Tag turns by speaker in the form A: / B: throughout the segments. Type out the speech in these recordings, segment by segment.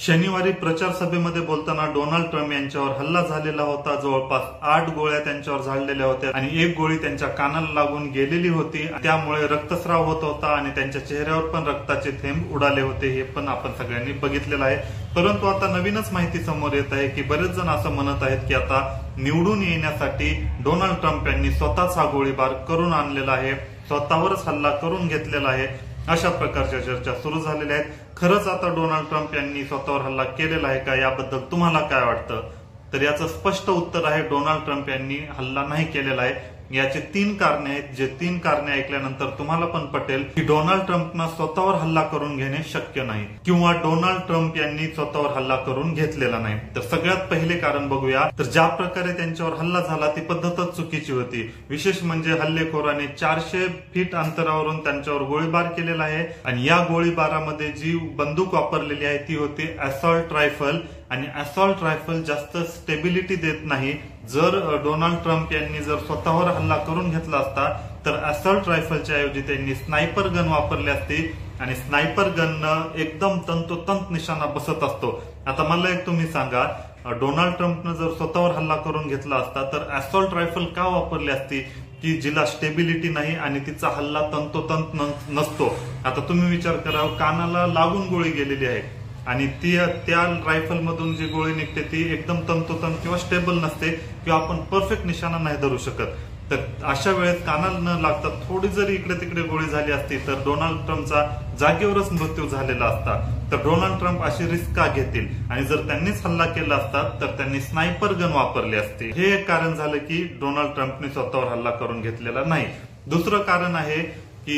A: शनिवारी प्रचार सभेमध्ये बोलताना डोनाल्ड ट्रम्प यांच्यावर हल्ला झालेला होता। जवळपास 8 गोळ्या त्यांच्यावर झाडलेल्या होत्या आणि एक गोळी त्यांच्या कानाला लागून गेलेली होती। त्यामुळे रक्तस्राव होत होता आणि त्यांच्या चेहऱ्यावर पण रक्ताचे थेंब उडाले होते। हे पण आपण सगळ्यांनी बघितलेलं आहे। परंतु आता नवीनच माहिती समोर येत आहे की बरेच जण असं म्हणत आहेत की आता निवडून येण्यासाठी डोनाल्ड ट्रम्प यांनी स्वतःच हा गोळीबार करून आणलेला आहे, स्वतःवरच हल्ला करून घेतलेला आहे, अशा प्रकारच्या चर्चा सुरू झालेल्या आहेत। खरंच आता डोनाल्ड ट्रम्प यांनी स्वतःवर हल्ला केलेला आहे का, याबद्दल तुम्हाला काय वाटतं? तर याचं स्पष्ट उत्तर आहे, डोनाल्ड ट्रम्प यांनी हल्ला नाही केलेला आहे। याचे 3 कारणे आहेत, जे 3 कारणे ऐकल्यानंतर तुम्हाला पण पटेल की डोनाल्ड ट्रम्पना स्वतःवर हल्ला करून घेणे शक्य नाही किंवा डोनाल्ड ट्रम्प यांनी स्वतःवर हल्ला करून घेतलेला नाही। तर सगळ्यात पहिले कारण बघूया, तर ज्या प्रकारे त्यांच्यावर हल्ला झाला ती पद्धतच चुकीची होती। विशेष म्हणजे हल्लेखोराने 400 फीट अंतरावरून त्यांच्यावर गोळीबार केलेला आहे आणि या गोळीबारामध्ये जी बंदूक वापरलेली आहे ती होती असॉल्ट रायफल आणि असॉल्ट रायफल जास्त स्टेबिलिटी देत नाही। जर डोनाल्ड ट्रम्प यांनी जर स्वतःवर हल्ला करून घेतला असता तर असॉल्ट रायफलच्या ऐवजी त्यांनी स्नायपर गन वापरली असती आणि स्नायपर गननं एकदम तंतोतंत निशाणा बसत असतो। आता मला एक तुम्ही सांगा, डोनाल्ड ट्रम्पनं जर स्वतःवर हल्ला करून घेतला असता तर असॉल्ट रायफल का वापरली असती की जिला स्टेबिलिटी नाही आणि तिचा हल्ला तंतोतंत नसतो? आता तुम्ही विचार करा, कानाला लागून गोळी गेलेली आहे आणि त्या रायफल मधून जी गोळी निघते ती एकदम तंतोतंत किंवा स्टेबल नसते किंवा आपण परफेक्ट निशाणा नाही धरू शकत। तर अशा वेळेस कानाला न लागता थोडी जरी इकडे तिकडे गोळी झाली असती तर डोनाल्ड ट्रम्पचा जागेवरच मृत्यू झालेला असता। तर डोनाल्ड ट्रम्प अशी रिस्क का घेतील? आणि जर त्यांनीच हल्ला केला असता तर त्यांनी स्नायपर गन वापरली असती। हे एक कारण झालं की डोनाल्ड ट्रम्पने स्वतःवर हल्ला करून घेतलेला नाही। दुसरं कारण आहे की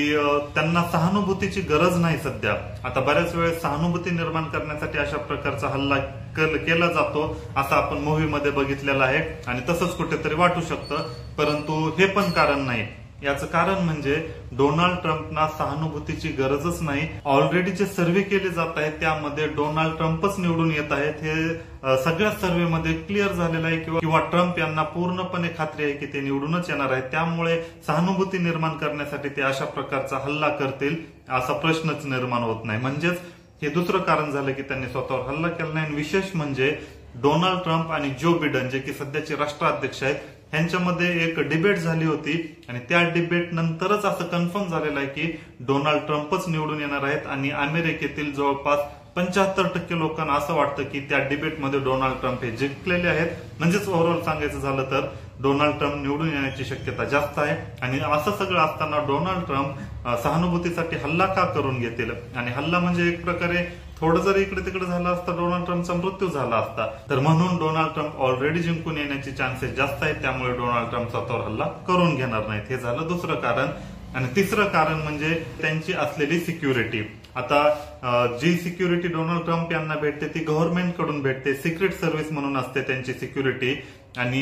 A: त्यांना सहानुभूतीची गरज नाही सध्या। आता बऱ्याच वेळेस सहानुभूती निर्माण करण्यासाठी अशा प्रकारचा हल्ला केला जातो, असं आपण मूव्हीमध्ये बघितलेलं आहे आणि तसंच कुठेतरी वाटू शकतं, परंतु हे पण कारण नाही। याचं कारण म्हणजे डोनाल्ड ट्रम्पना सहानुभूतीची गरजच नाही। ऑलरेडी जे सर्व्हे केले जात आहेत त्यामध्ये डोनाल्ड ट्रम्पच निवडून येत आहेत, हे सगळ्याच सर्व्हेमध्ये क्लिअर झालेलं आहे किंवा ट्रम्प यांना पूर्णपणे खात्री आहे की ते निवडूनच येणार आहेत। त्यामुळे सहानुभूती निर्माण करण्यासाठी ते अशा प्रकारचा हल्ला करतील असा प्रश्नच निर्माण होत नाही। म्हणजेच हे दुसरं कारण झालं की त्यांनी स्वतःवर हल्ला केला नाही। विशेष म्हणजे डोनाल्ड ट्रम्प आणि जो बिडेन जे की सध्याचे राष्ट्राध्यक्ष आहेत यांच्यामध्ये एक डिबेट झाली होती आणि त्या डिबेट नंतरच असं कन्फर्म झालेलं आहे की डोनाल्ड ट्रम्पच निवडून येणार आहेत आणि अमेरिकेतील जवळपास 75% लोकांना असं वाटतं की त्या डिबेटमध्ये डोनाल्ड ट्रम्प हे जिंकलेले आहेत। म्हणजेच ओव्हरऑल सांगायचं झालं तर डोनाल्ड ट्रम्प निवडून येण्याची शक्यता जास्त आहे। आणि असं सगळं असताना डोनाल्ड ट्रम्प सहानुभूतीसाठी हल्ला का करून घेतील? आणि हल्ला म्हणजे एक प्रकारे थोडं जरी इकडे तिकडे झालं असतं डोनाल्ड ट्रम्पचा मृत्यू झाला असता। तर म्हणून डोनाल्ड ट्रम्प ऑलरेडी जिंकून येण्याची चान्सेस जास्त आहेत, त्यामुळे डोनाल्ड ट्रम्प स्वतःवर हल्ला करून घेणार नाहीत। हे झालं दुसरं कारण। आणि तिसरं कारण म्हणजे त्यांची असलेली सिक्युरिटी। आता जी सिक्युरिटी डोनाल्ड ट्रम्प यांना भेटते ती गव्हर्नमेंट कडून भेटते, सिक्रेट सर्व्हिस म्हणून असते त्यांची सिक्युरिटी आणि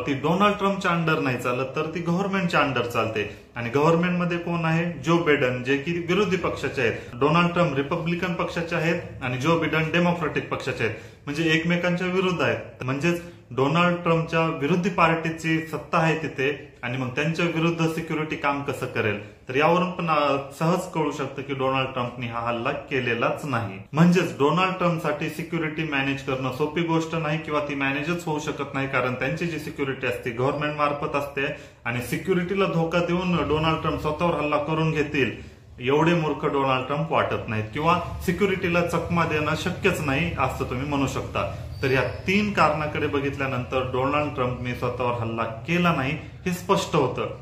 A: ती डोनाल्ड ट्रम्पच्या अंडर नाही चालत, तर ती गव्हर्नमेंटच्या अंडर चालते। आणि गव्हर्नमेंटमध्ये कोण आहे? जो बिडेन, जे की विरोधी पक्षाचे आहेत। डोनाल्ड ट्रम्प रिपब्लिकन पक्षाचे आहेत आणि जो बिडेन डेमोक्रॅटिक पक्षाचे आहेत, म्हणजे एकमेकांच्या विरुद्ध आहेत। म्हणजेच डोनाल्ड ट्रम्पच्या विरोधी पार्टीची सत्ता आहे तिथे आणि मग त्यांच्या विरुद्ध सिक्युरिटी काम कसं करेल? तर यावरून पण सहज कळू शकतं की डोनाल्ड ट्रम्पनी हा हल्ला केलेलाच नाही। म्हणजेच डोनाल्ड ट्रम्पसाठी सिक्युरिटी मॅनेज करणं सोपी गोष्ट नाही किंवा ती मॅनेजच होऊ शकत नाही, कारण त्यांची जी सिक्युरिटी असते गव्हर्नमेंट मार्फत असते आणि सिक्युरिटीला धोका देऊन डोनाल्ड ट्रम्प स्वतःवर हल्ला करून घेतील एवढे मूर्ख डोनाल्ड ट्रम्प वाटत नाहीत किंवा सिक्युरिटीला चकमा देणं शक्यच नाही असं तुम्ही म्हणू शकता। तर या 3 कारणाकडे बघितल्यानंतर डोनाल्ड ट्रम्पने स्वतःवर हल्ला केला नाही हे स्पष्ट होतं।